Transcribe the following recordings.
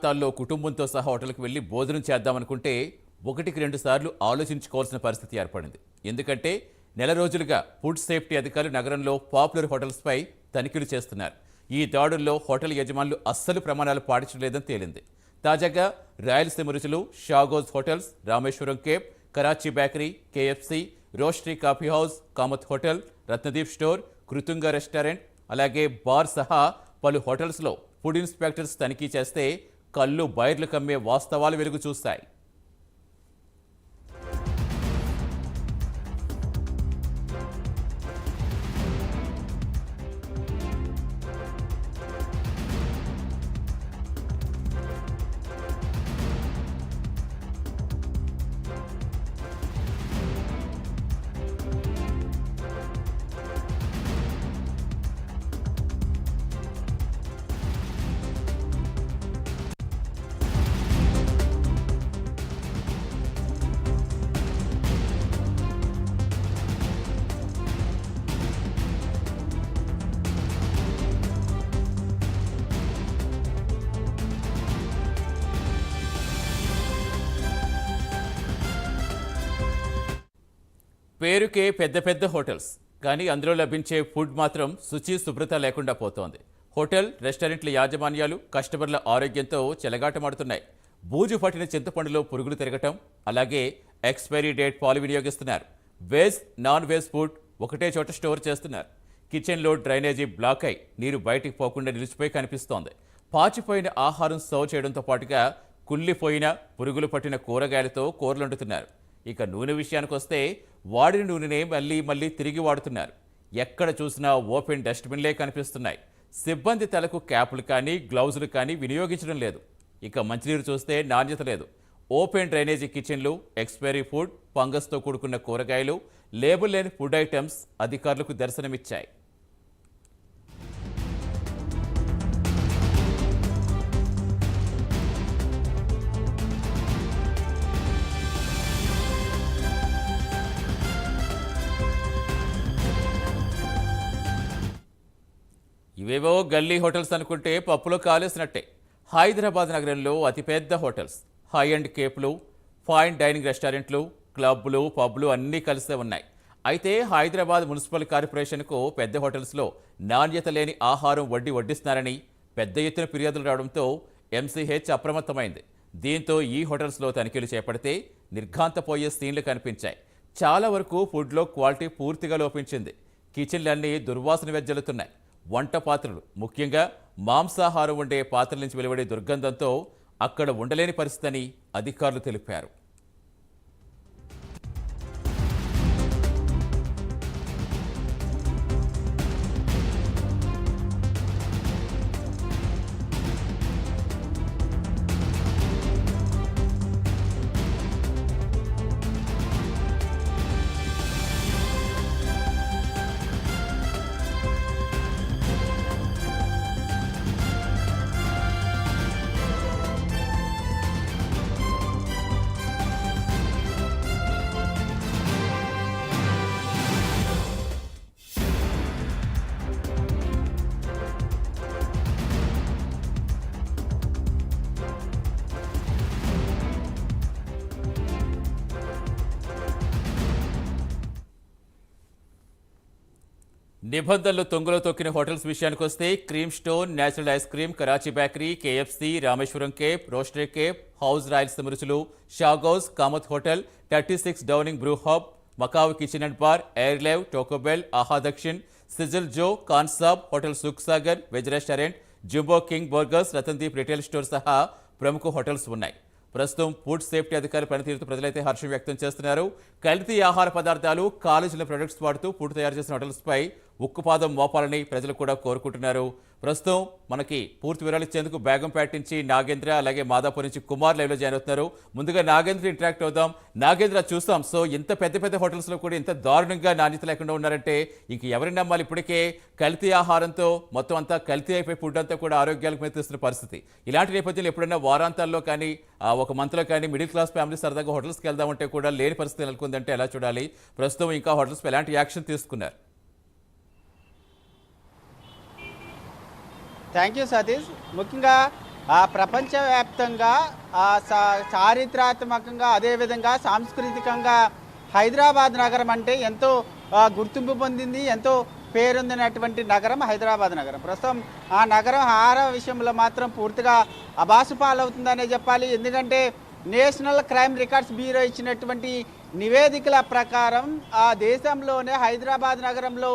వారాంతాల్లో కుటుంబంతో సహా హోటల్కి వెళ్లి భోజనం చేద్దామనుకుంటే 1-2 సార్లు ఆలోచించుకోవాల్సిన పరిస్థితి ఏర్పడింది. ఎందుకంటే నెల రోజులుగా ఫుడ్ సేఫ్టీ అధికారులు నగరంలో పాపులర్ హోటల్స్పై తనిఖీలు చేస్తున్నారు. ఈ దాడుల్లో హోటల్ యజమానులు అస్సలు ప్రమాణాలు పాటించలేదని తేలింది. తాజాగా రాయలసీమ రుచులు, షాగోజ్ hotels, Rameswaram cafe, Karachi bakery, KFC, roastery coffee house, Kamath hotel, Ratnadeep store, Kritunga restaurant, అలాగే బార్ సహా పలు హోటల్స్లో ఫుడ్ ఇన్స్పెక్టర్స్ తనిఖీ చేస్తే కళ్ళు బైర్లు కమ్మే వాస్తవాలు వెలుగు చూస్తాయి. పేరుకే పెద్ద పెద్ద హోటల్స్, కానీ అందులో లభించే ఫుడ్ మాత్రం శుచి శుభ్రత లేకుండా పోతోంది. హోటల్, రెస్టారెంట్ల యాజమాన్యాలు కస్టమర్ల ఆరోగ్యంతో చెలగాటమాడుతున్నాయి. బూజు పట్టిన చింతపండులో పురుగులు తిరగటం, అలాగే ఎక్స్పైరీ డేట్ పాలు వినియోగిస్తున్నారు. వెజ్, నాన్ వెజ్ ఫుడ్ ఒకటే చోట స్టోర్ చేస్తున్నారు. కిచెన్లో డ్రైనేజీ బ్లాక్ అయి నీరు బయటికి పోకుండా నిలిచిపోయి కనిపిస్తోంది. పాచిపోయిన ఆహారం సర్వ్ చేయడంతో పాటుగా కుళ్ళిపోయిన పురుగులు పట్టిన కూరగాయలతో కూరలుండుతున్నారు. ఇక నూనె విషయానికి వస్తే వాడిన నూనెనే మళ్ళీ తిరిగి వాడుతున్నారు. ఎక్కడ చూసినా ఓపెన్ డస్ట్బిన్లే కనిపిస్తున్నాయి. సిబ్బంది తలకు క్యాపులు కానీ గ్లౌజులు కానీ వినియోగించడం లేదు. ఇక మంచినీరు చూస్తే నాణ్యత లేదు. ఓపెన్ డ్రైనేజీ కిచెన్లు, ఎక్స్పైరీ ఫుడ్, ఫంగస్తో కూడుకున్న కూరగాయలు, లేబుల్ లేని ఫుడ్ ఐటమ్స్ అధికారులకు దర్శనమిచ్చాయి. ఇవేవో గల్లీ హోటల్స్ అనుకుంటే పప్పులో కాలేసినట్టే. హైదరాబాద్ నగరంలో అతిపెద్ద హోటల్స్, హై అండ్ కేపులు, ఫైన్ డైనింగ్ రెస్టారెంట్లు, క్లబ్లు, పబ్లు అన్నీ కలిసే ఉన్నాయి. అయితే హైదరాబాద్ మున్సిపల్ కార్పొరేషన్కు పెద్ద హోటల్స్లో నాణ్యత లేని ఆహారం వడ్డిస్తున్నారని పెద్ద ఎత్తున ఫిర్యాదులు రావడంతో ఎంసీహెచ్ అప్రమత్తమైంది. దీంతో ఈ హోటల్స్లో తనిఖీలు చేపడితే నిర్ఘాంతపోయే సీన్లు కనిపించాయి. చాలా వరకు ఫుడ్లో క్వాలిటీ పూర్తిగా లోపించింది. కిచెన్లన్నీ దుర్వాసన వెజ్జలుతున్నాయి. వంట పాత్రలు, ముఖ్యంగా మాంసాహారం వండే పాత్రల నుంచి వెలువడే దుర్గంధంతో అక్కడ ఉండలేని పరిస్థితిని అధికారులు తెలిపారు. నిబంధనలు తొంగలో తొక్కిన హోటల్స్ విషయానికి వస్తే cream stone, natural ice cream, Karachi bakery, KFC, Rameswaram cafe, roastery cafe house, Rayalaseema Ruchulu, షాగోస్, Kamath hotel, 36 Downing brew hub, Macau kitchen and bar, air live, Taco Bell, Aaha Dakshin, sizzle Joe, Khansaab hotel, Sukh Sagar veg restaurant, jumbo king burgers, Ratandeep retail store సహా ప్రముఖ hotels ఉన్నాయి. ప్రస్తుతం food safety అధికారుల పనితీరుతో ప్రజలైతే హర్షం వ్యక్తం చేస్తున్నారు. కల్తీ ఆహార పదార్థాలు, కాలేజీల ప్రొడక్ట్స్ వాడుతూ ఫుడ్ తయారు చేసిన హోటల్స్పై ఉక్కుపాదం మోపాలని ప్రజలు కూడా కోరుకుంటున్నారు. ప్రస్తుతం మనకి పూర్తి వివరాలు ఇచ్చేందుకు బేగంపేట నుంచి నాగేంద్ర, అలాగే మాదాపూర్ నుంచి కుమార్ లైవ్లో జాయిన్ అవుతున్నారు. ముందుగా నాగేంద్ర ఇంటరాక్ట్ అవుదాం. నాగేంద్ర, చూస్తాం సో ఇంత పెద్ద హోటల్స్లో కూడా ఇంత దారుణంగా నాణ్యత లేకుండా ఉన్నారంటే ఇంక ఎవరిని నమ్మాలి? ఇప్పటికే కల్తీ ఆహారంతో మొత్తం అంతా కల్తీ అయిపోయి ఫుడ్ అంతా కూడా ఆరోగ్యాలకు మీద తీస్తున్న పరిస్థితి. ఇలాంటి నేపథ్యంలో ఎప్పుడైనా వారాంతాల్లో కానీ ఒక మంత్లో కానీ మిడిల్ క్లాస్ ఫ్యామిలీ సరదాగా హోటల్స్కి వెళ్దామంటే కూడా లేని పరిస్థితి నెలకొందంటే ఎలా చూడాలి? ప్రస్తుతం ఇంకా హోటల్స్పై ఎలాంటి యాక్షన్ తీసుకున్నారు? Thank you Satish. ముఖ్యంగా ప్రపంచవ్యాప్తంగా చారిత్రాత్మకంగా అదేవిధంగా సాంస్కృతికంగా హైదరాబాద్ నగరం అంటే ఎంతో గుర్తింపు పొందింది, ఎంతో పేరొందినటువంటి నగరం హైదరాబాద్ నగరం. ప్రస్తుతం ఆ నగరం ఆహార విషయంలో మాత్రం పూర్తిగా అబాసుపాలవుతుందనే చెప్పాలి. ఎందుకంటే నేషనల్ క్రైమ్ రికార్డ్స్ బ్యూరో ఇచ్చినటువంటి నివేదికల ప్రకారం ఆ దేశంలోనే హైదరాబాద్ నగరంలో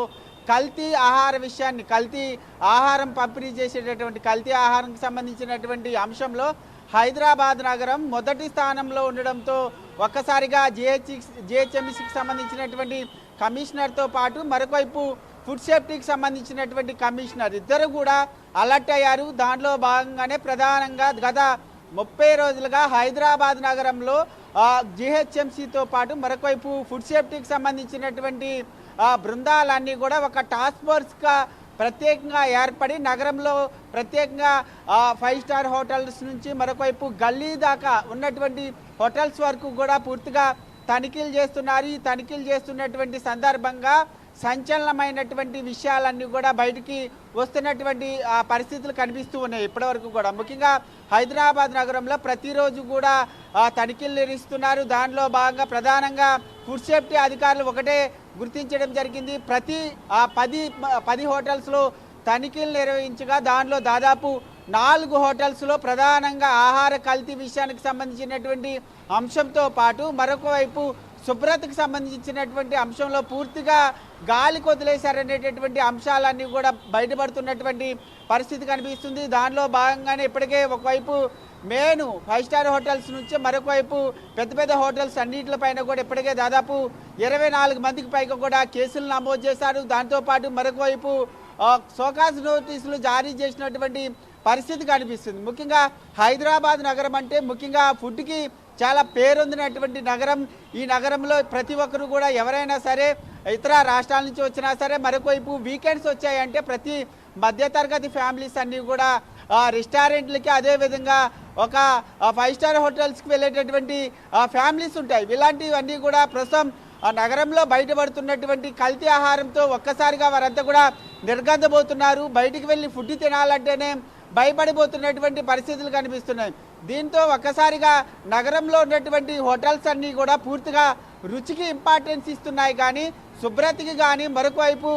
కల్తీ ఆహార విషయాన్ని, కల్తీ ఆహారం పంపిణీ చేసేటటువంటి కల్తీ ఆహారంకి సంబంధించినటువంటి అంశంలో హైదరాబాద్ నగరం మొదటి స్థానంలో ఉండడంతో ఒక్కసారిగా జిహెచ్ఎంసీకి సంబంధించినటువంటి కమిషనర్తో పాటు మరొకవైపు ఫుడ్ సేఫ్టీకి సంబంధించినటువంటి కమిషనర్ ఇద్దరు కూడా అలర్ట్ అయ్యారు. దాంట్లో భాగంగానే ప్రధానంగా గత 30 రోజులుగా హైదరాబాద్ నగరంలో జిహెచ్ఎంసీతో పాటు మరొకవైపు ఫుడ్ సేఫ్టీకి సంబంధించినటువంటి బృందాలన్నీ కూడా ఒక టాస్క్ ఫోర్స్గా ప్రత్యేకంగా ఏర్పడి నగరంలో ప్రత్యేకంగా 5 స్టార్ హోటల్స్ నుంచి మరొకవైపు గల్లీ దాకా ఉన్నటువంటి హోటల్స్ వరకు కూడా పూర్తిగా తనిఖీలు చేస్తున్నారు. ఈ తనిఖీలు చేస్తున్నటువంటి సందర్భంగా సంచలనమైనటువంటి విషయాలన్నీ కూడా బయటికి వస్తున్నటువంటి పరిస్థితులు కనిపిస్తూ ఉన్నాయి. ఇప్పటివరకు కూడా ముఖ్యంగా హైదరాబాద్ నగరంలో ప్రతిరోజు కూడా తనిఖీలు నిర్వహిస్తున్నారు. దానిలో భాగంగా ప్రధానంగా ఫుడ్ సేఫ్టీ అధికారులు ఒకటే గుర్తించడం జరిగింది. ప్రతి 10 హోటల్స్లో తనిఖీలు నిర్వహించగా దానిలో దాదాపు 4 హోటల్స్లో ప్రధానంగా ఆహార కల్తీ విషయానికి సంబంధించినటువంటి అంశంతో పాటు మరొక వైపు శుభ్రతకు సంబంధించినటువంటి అంశంలో పూర్తిగా గాలి కొదిలేశారనేటటువంటి అంశాలన్నీ కూడా బయటపడుతున్నటువంటి పరిస్థితి కనిపిస్తుంది. దానిలో భాగంగానే ఇప్పటికే ఒకవైపు మెయిన్ 5 స్టార్ హోటల్స్ నుంచి మరొక వైపు పెద్ద పెద్ద హోటల్స్ అన్నింటిపైన కూడా ఇప్పటికే దాదాపు 24 మందికి పైగా కూడా కేసులు నమోదు చేశారు. దాంతోపాటు మరొక వైపు సోకాజ్ నోటీసులు జారీ చేసినటువంటి పరిస్థితి కనిపిస్తుంది. ముఖ్యంగా హైదరాబాద్ నగరం అంటే ముఖ్యంగా ఫుడ్కి చాలా పేరొందినటువంటి నగరం. ఈ నగరంలో ప్రతి ఒక్కరు కూడా ఎవరైనా సరే ఇతర రాష్ట్రాల నుంచి వచ్చినా సరే మరొకవైపు వీకెండ్స్ వచ్చాయంటే ప్రతి మధ్యతరగతి ఫ్యామిలీస్ అన్నీ కూడా రెస్టారెంట్లకి అదేవిధంగా ఒక 5 స్టార్ హోటల్స్కి వెళ్ళేటటువంటి ఫ్యామిలీస్ ఉంటాయి. ఇలాంటివన్నీ కూడా ప్రస్తుతం నగరంలో బయటపడుతున్నటువంటి కల్తీ ఆహారంతో ఒక్కసారిగా వారంతా కూడా నిర్గంధపోతున్నారు. బయటికి వెళ్ళి ఫుడ్ తినాలంటేనే భయపడిపోతున్నటువంటి పరిస్థితులు కనిపిస్తున్నాయి. దీంతో ఒక్కసారిగా నగరంలో ఉన్నటువంటి హోటల్స్ అన్నీ కూడా పూర్తిగా రుచికి ఇంపార్టెన్స్ ఇస్తున్నాయి, కానీ శుభ్రతకి కానీ మరొకవైపు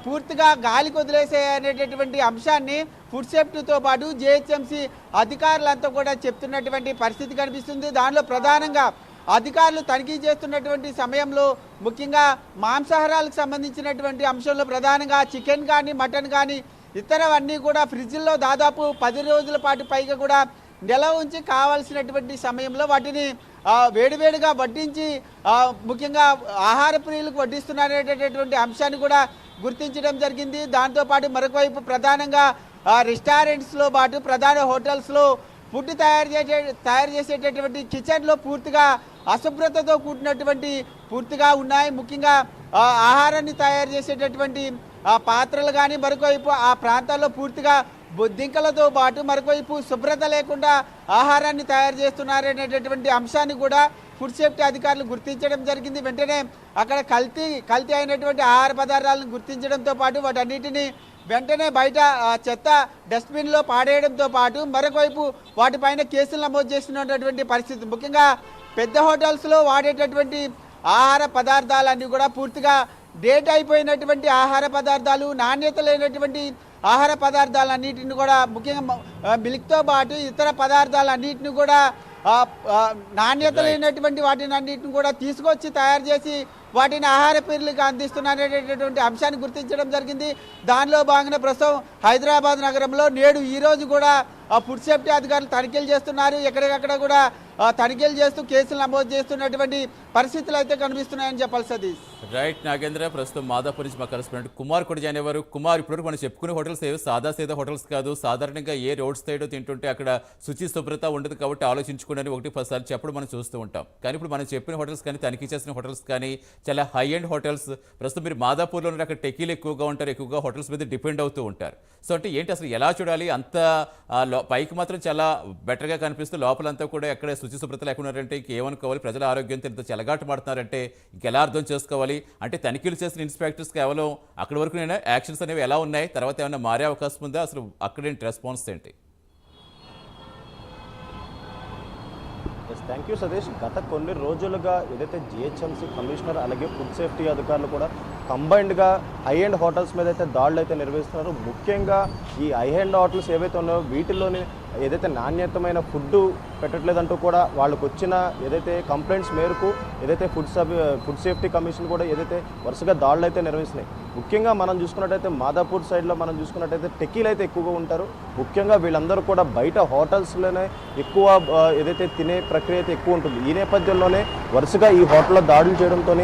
పూర్తిగా గాలి కొదిలేసే అనేటటువంటి అంశాన్ని ఫుడ్ సేఫ్టీతో పాటు జిహెచ్ఎంసీ అధికారులంతా కూడా చెప్తున్నటువంటి పరిస్థితి కనిపిస్తుంది. దానిలో ప్రధానంగా అధికారులు తనిఖీ చేస్తున్నటువంటి సమయంలో ముఖ్యంగా మాంసాహారాలకు సంబంధించినటువంటి అంశంలో ప్రధానంగా చికెన్ కానీ మటన్ కానీ ఇతరవన్నీ కూడా ఫ్రిడ్జ్లో దాదాపు 10 రోజుల పాటు పైగా కూడా నిల్వ ఉంచి కావాల్సినటువంటి సమయంలో వాటిని వేడివేడిగా వడ్డించి ముఖ్యంగా ఆహార ప్రియులకు వడ్డిస్తున్నారనేటటువంటి అంశాన్ని కూడా గుర్తించడం జరిగింది. దాంతోపాటు మరొకవైపు ప్రధానంగా రెస్టారెంట్స్లో పాటు ప్రధాన హోటల్స్లో ఫుడ్ తయారు చేసేటటువంటి కిచెన్లో పూర్తిగా అశుభ్రతతో కూడినటువంటి పూర్తిగా ఉన్నాయి. ముఖ్యంగా ఆహారాన్ని తయారు చేసేటటువంటి పాత్రలు కానీ మరొకవైపు ఆ ప్రాంతాల్లో పూర్తిగా బొద్దింకలతో పాటు మరొకవైపు శుభ్రత లేకుండా ఆహారాన్ని తయారు చేస్తున్నారనేటటువంటి అంశాన్ని కూడా ఫుడ్ సేఫ్టీ అధికారులు గుర్తించడం జరిగింది. వెంటనే అక్కడ కల్తీ అయినటువంటి ఆహార పదార్థాలను గుర్తించడంతో పాటు వాటన్నిటిని వెంటనే బయట చెత్త డస్ట్బిన్లో పాడేయడంతో పాటు మరొకవైపు వాటిపైన కేసులు నమోదు చేస్తున్నటువంటి పరిస్థితి. ముఖ్యంగా పెద్ద హోటల్స్లో వాడేటటువంటి ఆహార పదార్థాలన్నీ కూడా పూర్తిగా డేట్ అయిపోయినటువంటి ఆహార పదార్థాలు, నాణ్యత లేనటువంటి ఆహార పదార్థాలన్నిటిని కూడా ముఖ్యంగా మిల్క్తో పాటు ఇతర పదార్థాలన్నిటిని కూడా నాణ్యత లేనటువంటి వాటిని అన్నిటిని కూడా తీసుకొచ్చి తయారు చేసి వాటిని ఆహార ప్రియులకు అందిస్తున్నారనేటటువంటి అంశాన్ని గుర్తించడం జరిగింది. దానిలో భాగంగా ప్రస్తుతం హైదరాబాద్ నగరంలో నేడు ఈరోజు కూడా ఫుడ్ సేఫ్టీ అధికారులు తనిఖీలు చేస్తున్నారు. ఎక్కడికక్కడ కూడా తనిఖీలు చేస్తూ కేసులు నమోదు చేస్తున్నటువంటి పరిస్థితులు అయితే కనిపిస్తున్నాయని చెప్పాలి. సతీష్. రైట్ నాగేంద్ర, ప్రస్తుతం మాదాపూర్ నుంచి మా కరెస్పాండెంట్ కుమార్ కూడా జాయిన్ అయ్యారు. కుమార్, ఇప్పుడు మనం చెప్పుకునే హోటల్స్ ఏవో సాదా హోటల్స్ కాదు. సాధారణంగా ఏ రోడ్ సైడ్ తింటుంటే అక్కడ శుచి శుభ్రత ఉండదు కాబట్టి ఆలోచించుకుని 1-10 సార్లు చెప్పడం మనం చూస్తూ ఉంటాం. కానీ ఇప్పుడు మనం చెప్పిన హోటల్స్ కానీ తనిఖీ చేసిన హోటల్స్ కానీ చాలా హై ఎండ్ హోటల్స్. ప్రస్తుతం మీరు మాదాపూర్లో ఉన్న అక్కడ టెకీలు ఎక్కువగా ఉంటారు, ఎక్కువగా హోటల్స్ మీద డిపెండ్ అవుతూ ఉంటారు. సో అంటే ఏంటి అసలు ఎలా చూడాలి? అంత పైకి మాత్రం చాలా బెటర్గా కనిపిస్తూ లోపలంతా కూడా ఎక్కడ శుచి శుభ్రత లేకున్నారంటే ఇంకేమనుకోవాలి? ప్రజల ఆరోగ్యంతో ఇంత చెలగాట మాడుతున్నారంటే ఇంకెలా అర్థం చేసుకోవాలి? అంటే తనిఖీలు చేసిన ఇన్స్పెక్టర్స్ కేవలం అక్కడి వరకు యాక్షన్స్ అనేవి ఎలా ఉన్నాయి, తర్వాత ఏమైనా మారే అవకాశం ఉందా? అసలు అక్కడేంటి రెస్పాన్స్ ఏంటి? Thank you Satish. గత కొన్ని రోజులుగా ఏదైతే జిహెచ్ఎంసీ కమిషనర్ అలాగే ఫుడ్ సేఫ్టీ అధికారులు కూడా కంబైన్డ్గా హై ఎండ్ హోటల్స్ మీద అయితే దాడులు అయితే నిర్వహిస్తున్నారు. ముఖ్యంగా ఈ హై ఎండ్ హోటల్స్ ఏవైతే ఉన్నాయో వీటిల్లోని ఏదైతే నాణ్యతమైన ఫుడ్ పెట్టట్లేదంటూ కూడా వాళ్ళకు వచ్చిన ఏదైతే కంప్లైంట్స్ మేరకు ఏదైతే ఫుడ్ సేఫ్టీ కమిషన్ కూడా ఏదైతే వరుసగా దాడులు అయితే నిర్వహిస్తున్నాయి. ముఖ్యంగా మనం చూసుకున్నట్టయితే మాదాపూర్ సైడ్లో మనం చూసుకున్నట్టయితే టెక్కీలు అయితే ఎక్కువగా ఉంటారు. ముఖ్యంగా వీళ్ళందరూ కూడా బయట హోటల్స్లోనే ఎక్కువ ఏదైతే తినే ప్రక్రియ అయితే ఎక్కువ ఉంటుంది. ఈ నేపథ్యంలోనే వరుసగా ఈ హోటల్లో దాడులు చేయడంతో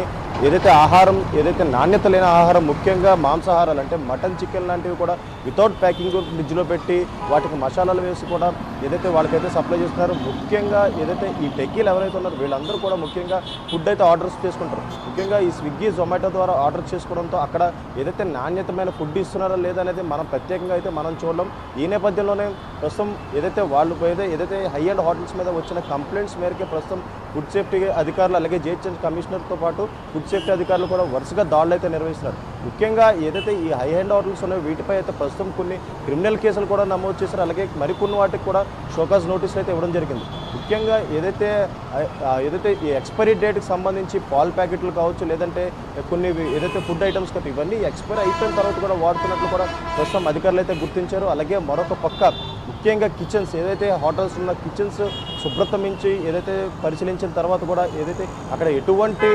ఏదైతే ఆహారం ఏదైతే నాణ్యత లేని ఆహారం ముఖ్యంగా మాంసాహారాలు అంటే మటన్ చికెన్ లాంటివి కూడా వితౌట్ ప్యాకింగ్ ఫ్రిడ్జ్లో పెట్టి వాటికి మసాలాలు వేసి కూడా ఏదైతే వాళ్ళకైతే సప్లై చేస్తున్నారో ముఖ్యంగా ఏదైతే ఈ టెక్కీలు ఎవరైతే ఉన్నారో వీళ్ళందరూ కూడా ముఖ్యంగా ఫుడ్ అయితే ఆర్డర్స్ చేసుకుంటారు. ముఖ్యంగా ఈ స్విగ్గీ జొమాటో ద్వారా ఆర్డర్ చేసుకోవడంతో అక్కడ ఏదైతే నాణ్యతమైన ఫుడ్ ఇస్తున్నారో లేదనేది మనం ప్రత్యేకంగా అయితే మనం చూడడం. ఈ నేపథ్యంలోనే ప్రస్తుతం ఏదైతే వాళ్ళు ఏదైతే హై అండ్ హోటల్స్ మీద వచ్చిన కంప్లైంట్స్ మేరకే ప్రస్తుతం ఫుడ్ సేఫ్టీ అధికారులు అలాగే జిహెచ్ఎంసీ కమిషనర్తో పాటు ఫుడ్ సేఫ్టీ అధికారులు కూడా వరుసగా దాడులు అయితే నిర్వహిస్తున్నారు. ముఖ్యంగా ఏదైతే ఈ హై అండ్ హోటల్స్ ఉన్నాయో వీటిపై అయితే ప్రస్తుతం కొన్ని క్రిమినల్ కేసులు కూడా నమోదు చేశారు. అలాగే మరికొన్ని వాటికి కూడా షోకాజ్ నోటీసులు అయితే ఇవ్వడం జరిగింది. ముఖ్యంగా ఏదైతే ఈ ఎక్స్పైరీ డేట్కి సంబంధించి పాల్ ప్యాకెట్లు కావచ్చు లేదంటే కొన్ని ఏదైతే ఫుడ్ ఐటమ్స్ కావచ్చు ఇవన్నీ ఎక్స్పైరీ అయిపోయిన తర్వాత కూడా వాడుతున్నట్లు కూడా ప్రస్తుతం అధికారులు అయితే గుర్తించారు. అలాగే మరొక పక్క ముఖ్యంగా కిచెన్స్ ఏదైతే హోటల్స్ ఉన్న కిచెన్స్ శుభ్రతమించి ఏదైతే పరిశీలించిన తర్వాత కూడా ఏదైతే అక్కడ ఎటువంటి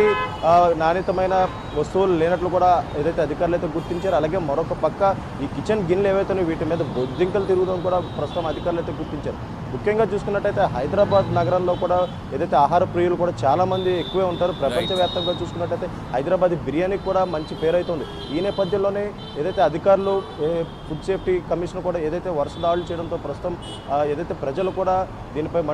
నాణ్యతమైన వస్తువులు లేనట్లు కూడా ఏదైతే అధికారులు అయితే గుర్తించారు. అలాగే మరొక పక్క ఈ కిచెన్ గిన్నెలు ఏవైతే వీటి మీద బొద్దింకలు తిరుగుతాం కూడా ప్రస్తుతం అధికారులు అయితే గుర్తించారు. ముఖ్యంగా చూసుకున్నట్టయితే హైదరాబాద్ నగరంలో కూడా ఏదైతే ఆహార ప్రియులు కూడా చాలామంది ఎక్కువే ఉంటారు. ప్రపంచవ్యాప్తంగా చూసుకున్నట్టయితే హైదరాబాద్ బిర్యానీకి కూడా మంచి పేరు అవుతుంది. ఈ నేపథ్యంలోనే ఏదైతే అధికారులు ఫుడ్ సేఫ్టీ కమిషన్ కూడా ఏదైతే వరుస దాడులు చేయడంతో ప్రస్తుతం ఏదైతే ప్రజలు కూడా దీనిపై